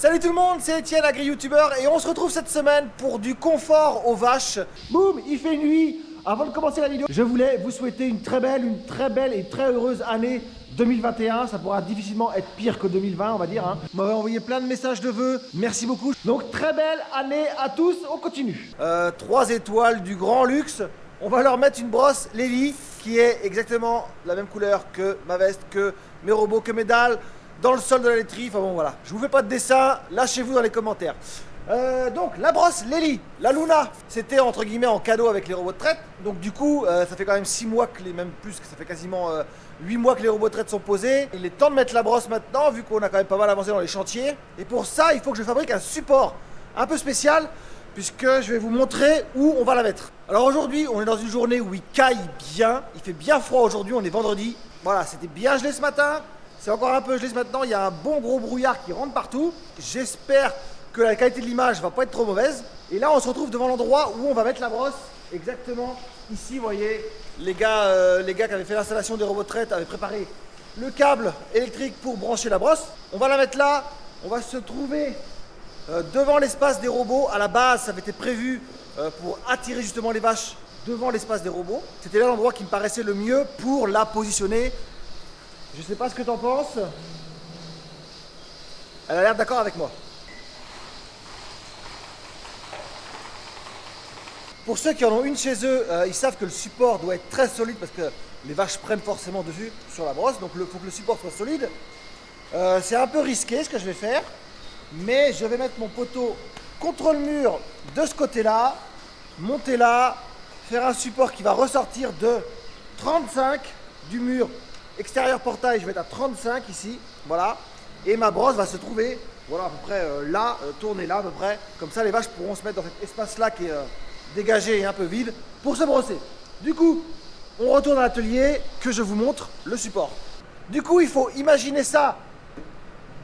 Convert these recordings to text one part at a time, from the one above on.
Salut tout le monde, c'est Etienne, agri-youtubeur, et on se retrouve cette semaine pour du confort aux vaches. Boum, il fait nuit. Avant de commencer la vidéo, je voulais vous souhaiter une très belle et très heureuse année 2021. Ça pourra difficilement être pire que 2020, on va dire. Vous m'avez envoyé plein de messages de vœux, merci beaucoup. Donc très belle année à tous, on continue. 3 étoiles du grand luxe. On va leur mettre une brosse Lely qui est exactement la même couleur que ma veste, que mes robots, que mes dalles, dans le sol de la laiterie. Enfin bon, voilà, je vous fais pas de dessin, lâchez-vous dans les commentaires. Donc la brosse Lely, la Luna, c'était entre guillemets en cadeau avec les robots de traite. Donc du coup, ça fait quand même 6 mois que même plus, que ça fait quasiment 8 mois que les robots de traite sont posés. Il est temps de mettre la brosse maintenant, vu qu'on a quand même pas mal avancé dans les chantiers. Et pour ça, il faut que je fabrique un support un peu spécial, puisque je vais vous montrer où on va la mettre. Alors aujourd'hui, on est dans une journée où il caille bien, il fait bien froid aujourd'hui, on est vendredi. Voilà, c'était bien gelé ce matin, c'est encore un peu gelé ce matin, il y a un bon gros brouillard qui rentre partout. J'espère que la qualité de l'image va pas être trop mauvaise. Et là, on se retrouve devant l'endroit où on va mettre la brosse, exactement ici, vous voyez. Les gars qui avaient fait l'installation des robots de traite avaient préparé le câble électrique pour brancher la brosse. On va la mettre là, on va se trouver devant l'espace des robots. À la base, ça avait été prévu pour attirer justement les vaches devant l'espace des robots. C'était là l'endroit qui me paraissait le mieux pour la positionner. Je sais pas ce que tu en penses. Elle a l'air d'accord avec moi. Pour ceux qui en ont une chez eux, ils savent que le support doit être très solide parce que les vaches prennent forcément dessus sur la brosse. Donc il faut que le support soit solide. C'est un peu risqué ce que je vais faire. Mais je vais mettre mon poteau contre le mur de ce côté-là, monter là, faire un support qui va ressortir de 35 du mur extérieur portail. Je vais être à 35 ici, voilà. Et ma brosse va se trouver, voilà, à peu près là, tourner là à peu près. Comme ça, les vaches pourront se mettre dans cet espace-là qui est dégagé et un peu vide pour se brosser. Du coup, on retourne à l'atelier que je vous montre le support. Du coup, il faut imaginer ça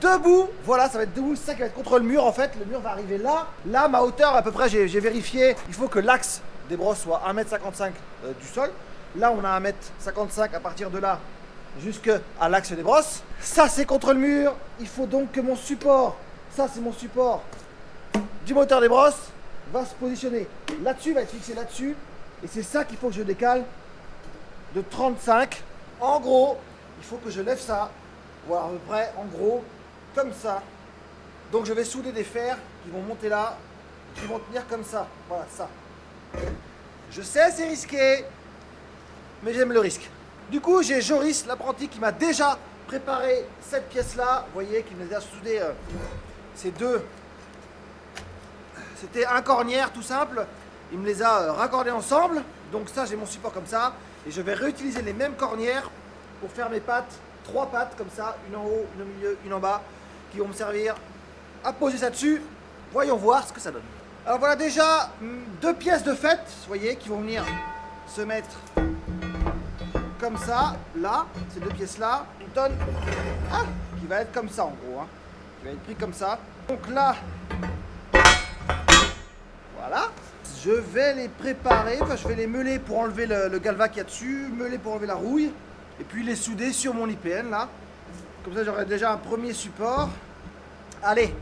debout, voilà, ça va être debout, c'est ça qui va être contre le mur en fait. Le mur va arriver là. Là, ma hauteur, à peu près, j'ai vérifié, il faut que l'axe des brosses soit 1,55 m du sol. Là, on a 1,55 m à partir de là jusqu'à l'axe des brosses. Ça, c'est contre le mur. Il faut donc que mon support, ça c'est mon support du moteur des brosses, va se positionner là-dessus, va être fixé là-dessus. Et c'est ça qu'il faut que je décale de 35. En gros, il faut que je lève ça, voilà, à peu près, en gros, comme ça. Donc je vais souder des fers qui vont monter là, qui vont tenir comme ça. Voilà, ça. Je sais, c'est risqué, mais j'aime le risque. Du coup, j'ai Joris, l'apprenti, qui m'a déjà préparé cette pièce-là. Vous voyez, qui nous a soudé ces deux. C'était un cornière tout simple. Il me les a raccordés ensemble. Donc ça, j'ai mon support comme ça. Et je vais réutiliser les mêmes cornières pour faire mes pattes. 3 pattes comme ça, une en haut, une au milieu, une en bas, qui vont me servir à poser ça dessus. Voyons voir ce que ça donne. Alors voilà déjà 2 pièces de fête, vous voyez, qui vont venir se mettre comme ça, là, ces 2 pièces-là. Une tonne, qui va être comme ça en gros, qui va être pris comme ça. Donc là, voilà. Je vais les préparer, enfin je vais les meuler pour enlever le galva qu'il y a dessus, meuler pour enlever la rouille. Et puis les souder sur mon IPN là. Comme ça j'aurai déjà un premier support. Allez.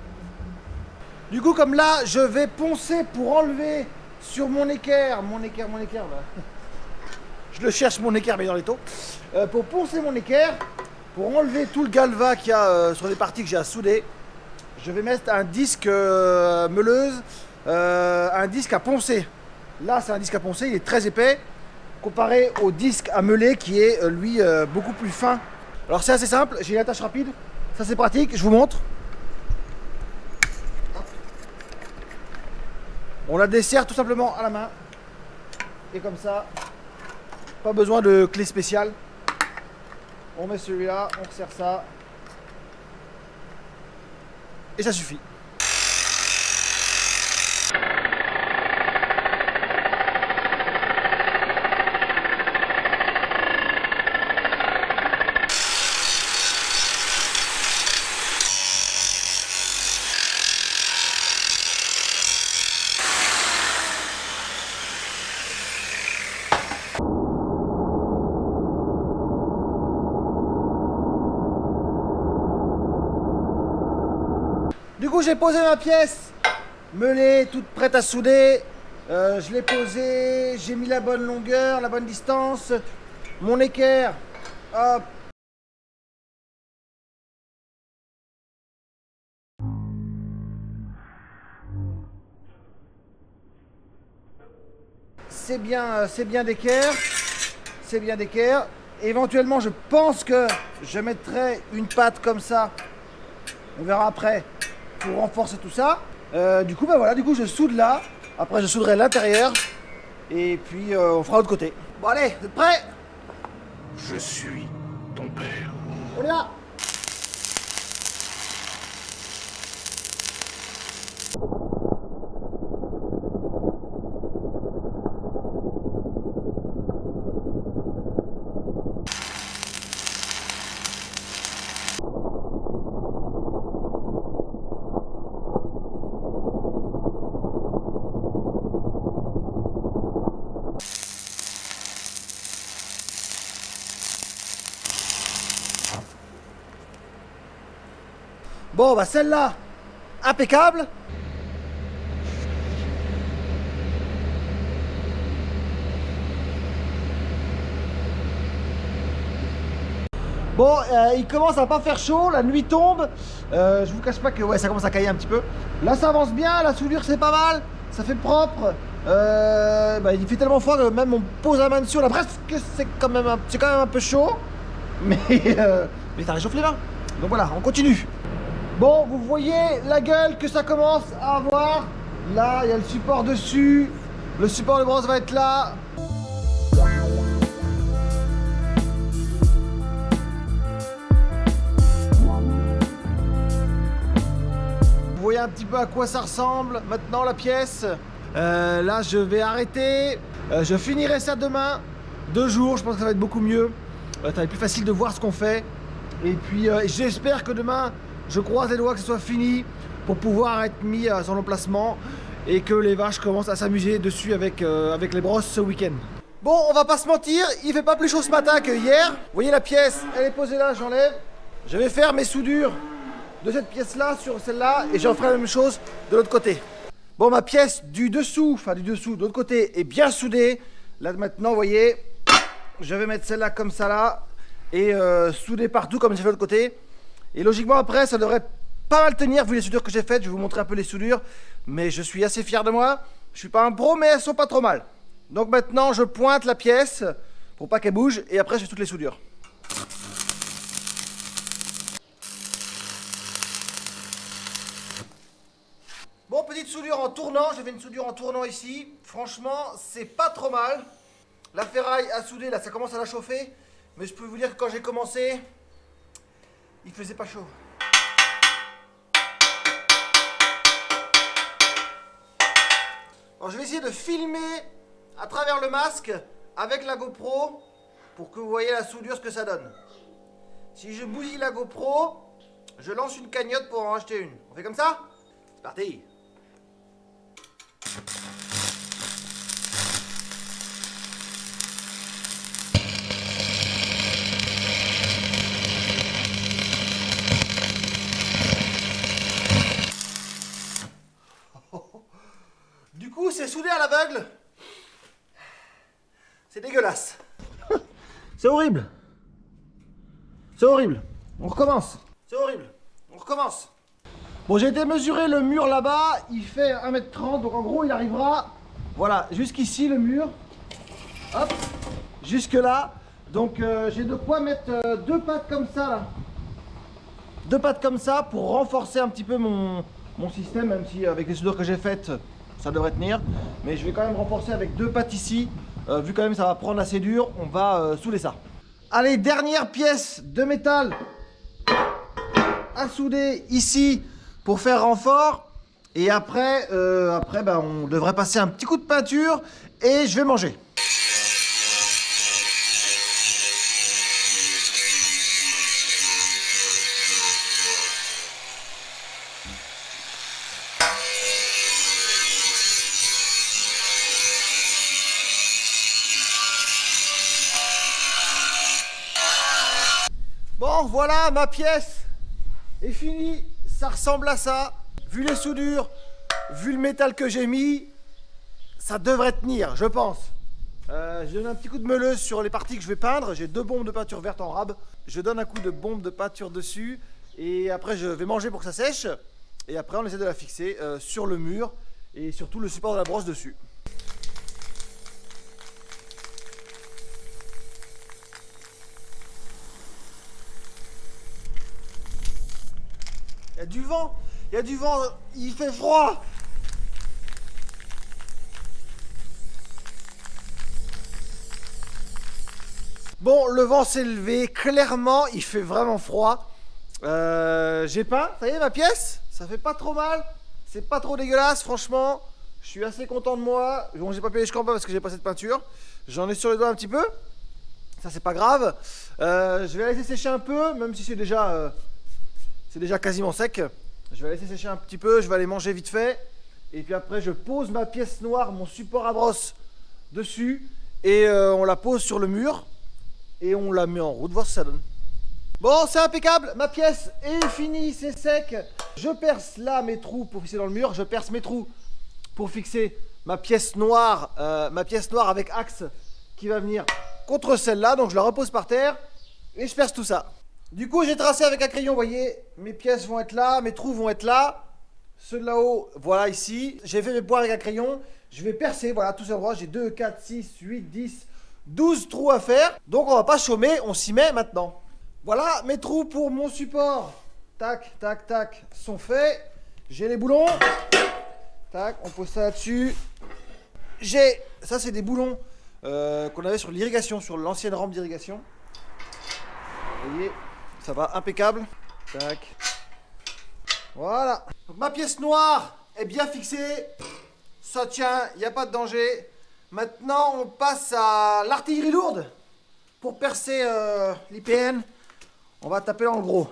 Du coup comme là je vais poncer pour enlever sur mon équerre. Mon équerre là. Je le cherche mon équerre mais dans les taux. Pour poncer mon équerre, pour enlever tout le galva qu'il y a sur les parties que j'ai à souder, je vais mettre un disque meuleuse, un disque à poncer. Là c'est un disque à poncer, il est très épais, comparé au disque à meuler qui est lui beaucoup plus fin. Alors c'est assez simple, j'ai une attache rapide, ça c'est pratique, je vous montre. On la dessert tout simplement à la main. Et comme ça, pas besoin de clé spéciale. On met celui-là, on resserre ça. Et ça suffit. Du coup, j'ai posé ma pièce, meulée, toute prête à souder. Je l'ai posée, j'ai mis la bonne longueur, la bonne distance. Mon équerre, hop. C'est bien d'équerre. C'est bien d'équerre. Éventuellement, je pense que je mettrai une patte comme ça. On verra après pour renforcer tout ça. Du coup, bah voilà, du coup, je soude là. Après, je souderai l'intérieur. Et puis, on fera l'autre côté. Bon, allez, vous êtes prêts? Je suis ton père. On y va. Bon, bah celle-là, impeccable. Bon, il commence à pas faire chaud, la nuit tombe. Je vous cache pas que ouais, ça commence à cailler un petit peu. Là, ça avance bien, la soudure c'est pas mal, ça fait propre. Bah, il fait tellement froid que même on pose la main dessus, on a presque c'est quand même un peu chaud, mais ça réchauffe les mains. Donc voilà, on continue. Bon, vous voyez la gueule que ça commence à avoir. Là, il y a le support dessus. Le support de brosse va être là. Vous voyez un petit peu à quoi ça ressemble maintenant la pièce. Là, je vais arrêter. Je finirai ça demain. 2 jours, je pense que ça va être beaucoup mieux. Ça va être plus facile de voir ce qu'on fait. Et puis, j'espère que demain, je croise les doigts que ce soit fini pour pouvoir être mis à son emplacement et que les vaches commencent à s'amuser dessus avec les brosses ce week-end. Bon, on va pas se mentir, il fait pas plus chaud ce matin que hier. Vous voyez la pièce, elle est posée là, j'enlève. Je vais faire mes soudures de cette pièce-là sur celle-là et j'en ferai la même chose de l'autre côté. Bon, ma pièce du dessous, de l'autre côté est bien soudée. Là maintenant, vous voyez, je vais mettre celle-là comme ça là et souder partout comme j'ai fait de l'autre côté. Et logiquement après ça devrait pas mal tenir vu les soudures que j'ai faites. Je vais vous montrer un peu les soudures. Mais je suis assez fier de moi. Je suis pas un pro mais elles sont pas trop mal. Donc maintenant je pointe la pièce pour pas qu'elle bouge. Et après je fais toutes les soudures. Bon, petite soudure en tournant. J'ai fait une soudure en tournant ici. Franchement c'est pas trop mal. La ferraille à souder là ça commence à la chauffer. Mais je peux vous dire que quand j'ai commencé, il faisait pas chaud. Alors je vais essayer de filmer à travers le masque avec la GoPro pour que vous voyez la soudure ce que ça donne. Si je bousille la GoPro, je lance une cagnotte pour en acheter une. On fait comme ça? C'est parti. Du coup, c'est soudé à l'aveugle. C'est dégueulasse. C'est horrible. C'est horrible. On recommence. C'est horrible. On recommence. Bon, j'ai été mesurer le mur là-bas. Il fait 1m30. Donc en gros, il arrivera, voilà, jusqu'ici le mur. Hop. Jusque là. Donc j'ai de quoi mettre 2 pattes comme ça là. 2 pattes comme ça pour renforcer un petit peu mon système. Même si avec les soudures que j'ai faites, ça devrait tenir, mais je vais quand même renforcer avec 2 pattes ici, vu quand même ça va prendre assez dur, on va souder ça. Allez, dernière pièce de métal à souder ici pour faire renfort, et après, bah, on devrait passer un petit coup de peinture et je vais manger. Bon, voilà, ma pièce est finie. Ça ressemble à ça. Vu les soudures, vu le métal que j'ai mis, ça devrait tenir, je pense. Je donne un petit coup de meuleuse sur les parties que je vais peindre. J'ai 2 bombes de peinture verte en rab. Je donne un coup de bombe de peinture dessus. Et après, je vais manger pour que ça sèche. Et après, on essaie de la fixer sur le mur. Et surtout le support de la brosse dessus. Il y a du vent. Il y a du vent. Il fait froid. Bon, le vent s'est levé, clairement, il fait vraiment froid. J'ai peint, ça y est, ma pièce, ça fait pas trop mal, c'est pas trop dégueulasse, franchement. Je suis assez content de moi. Bon, j'ai pas payé jusqu'en bas parce que j'ai pas cette peinture. J'en ai sur les doigts un petit peu. Ça, c'est pas grave. Je vais la laisser sécher un peu, même si c'est déjà quasiment sec. Je vais la laisser sécher un petit peu, je vais aller manger vite fait. Et puis après, je pose ma pièce noire, mon support à brosse dessus. Et on la pose sur le mur. Et on la met en route, voir ce que ça donne. Bon, c'est impeccable, ma pièce est finie, c'est sec. Je perce là mes trous pour fixer dans le mur. Je perce mes trous pour fixer ma pièce noire avec axe qui va venir contre celle-là. Donc je la repose par terre et je perce tout ça. Du coup, j'ai tracé avec un crayon, vous voyez, mes pièces vont être là, mes trous vont être là. Ceux de là-haut, voilà ici. J'ai fait mes points avec un crayon. Je vais percer, voilà, tous ces endroits. J'ai 2, 4, 6, 8, 10... 12 trous à faire, donc on va pas chômer, on s'y met maintenant. Voilà, mes trous pour mon support, tac, tac, tac, sont faits. J'ai les boulons, tac, on pose ça là-dessus. Ça c'est des boulons qu'on avait sur l'irrigation, sur l'ancienne rampe d'irrigation. Vous voyez, ça va impeccable, tac. Voilà, donc ma pièce noire est bien fixée, ça tient, il n'y a pas de danger. Maintenant, on passe à l'artillerie lourde pour percer l'IPN. On va taper dans le gros.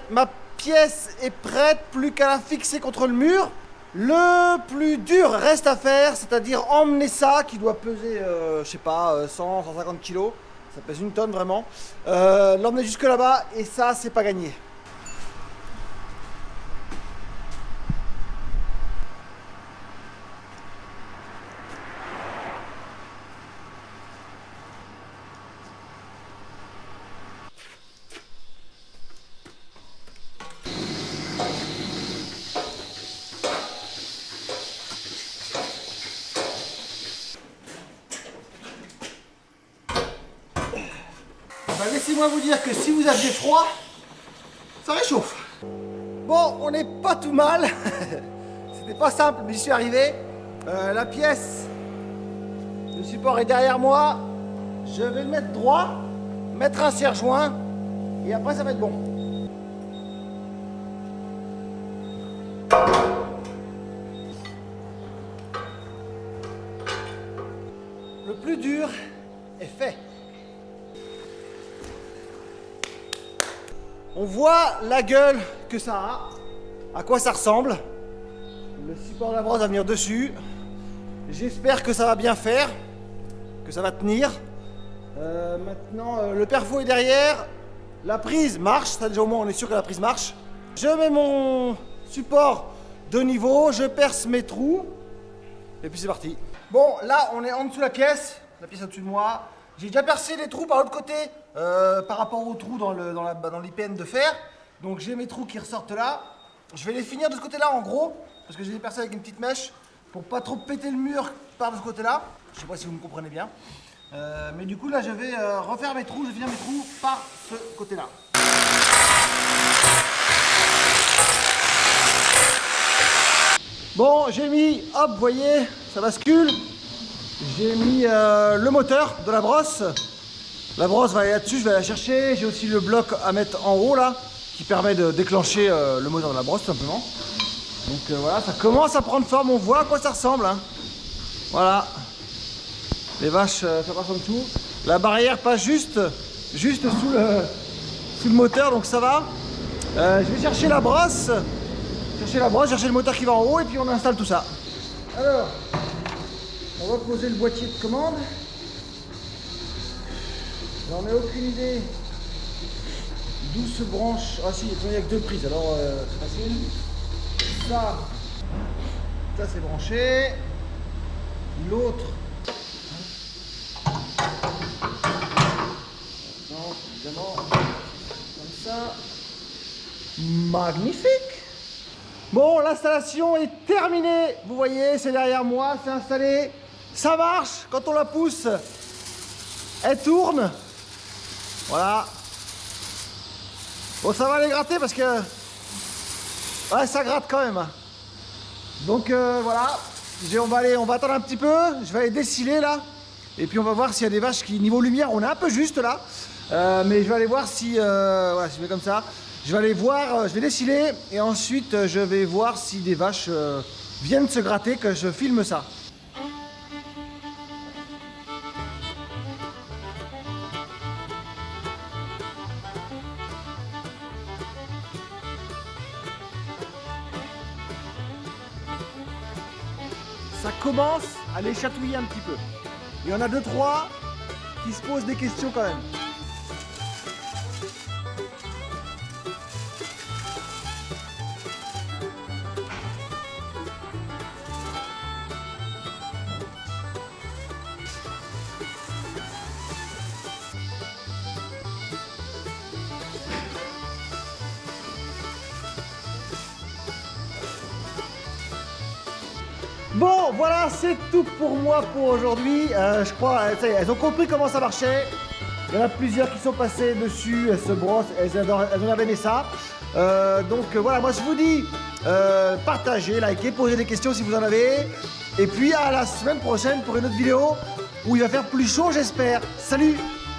Ma pièce est prête, plus qu'à la fixer contre le mur. Le plus dur reste à faire, c'est-à-dire emmener ça, qui doit peser, je sais pas, 100, 150 kilos. Ça pèse 1 tonne vraiment. L'emmener jusque là-bas, et ça, c'est pas gagné. Laissez-moi vous dire que si vous aviez froid, ça réchauffe. Bon, on n'est pas tout mal. C'était pas simple, mais j'y suis arrivé. La pièce, le support est derrière moi. Je vais le mettre droit, mettre un serre-joint, et après ça va être bon. Le plus dur est fait. On voit la gueule que ça a, à quoi ça ressemble. Le support de la brosse va venir dessus. J'espère que ça va bien faire, que ça va tenir. Maintenant, le perfo est derrière. La prise marche, ça déjà au moins on est sûr que la prise marche. Je mets mon support de niveau, je perce mes trous. Et puis c'est parti. Bon, là on est en dessous de la pièce au-dessus de moi. J'ai déjà percé les trous par l'autre côté par rapport aux trous dans l'IPN de fer. Donc j'ai mes trous qui ressortent là. Je vais les finir de ce côté-là en gros, parce que je les ai percés avec une petite mèche pour pas trop péter le mur par de ce côté-là. Je sais pas si vous me comprenez bien. Mais du coup là je vais refaire mes trous, je vais finir mes trous par ce côté-là. Bon, j'ai mis, hop, vous voyez, ça bascule. J'ai mis le moteur de la brosse. La brosse va aller là-dessus, je vais la chercher. J'ai aussi le bloc à mettre en haut là, qui permet de déclencher le moteur de la brosse tout simplement. Donc voilà, ça commence à prendre forme, on voit à quoi ça ressemble. Hein. Voilà. Les vaches, ça passe en dessous. La barrière passe juste sous le moteur, donc ça va. Je vais chercher la brosse. Chercher le moteur qui va en haut et puis on installe tout ça. Alors, on va poser le boîtier de commande. J'en ai aucune idée 12 branches. Ah si, il n'y a que 2 prises, alors c'est facile. Ça c'est branché. L'autre. Non, évidemment. Comme ça. Magnifique. Bon, l'installation est terminée. Vous voyez, c'est derrière moi, c'est installé. Ça marche. Quand on la pousse, elle tourne. Voilà. Bon, ça va les gratter parce que... Ouais, ça gratte quand même. Donc voilà. On va attendre un petit peu. Je vais aller déciler là. Et puis on va voir s'il y a des vaches qui, niveau lumière, on est un peu juste là. Mais je vais aller voir si... voilà, si je fais comme ça. Je vais aller voir, je vais déciler. Et ensuite, je vais voir si des vaches viennent se gratter, que je filme ça. Ça commence à les chatouiller un petit peu. Il y en a 2-3 qui se posent des questions quand même. Bon, voilà, c'est tout pour moi pour aujourd'hui. Je crois, ça y est, elles ont compris comment ça marchait. Il y en a plusieurs qui sont passées dessus, elles se brossent, elles ont aimé ça. Donc voilà, moi je vous dis, partagez, likez, posez des questions si vous en avez. Et puis à la semaine prochaine pour une autre vidéo où il va faire plus chaud, j'espère. Salut!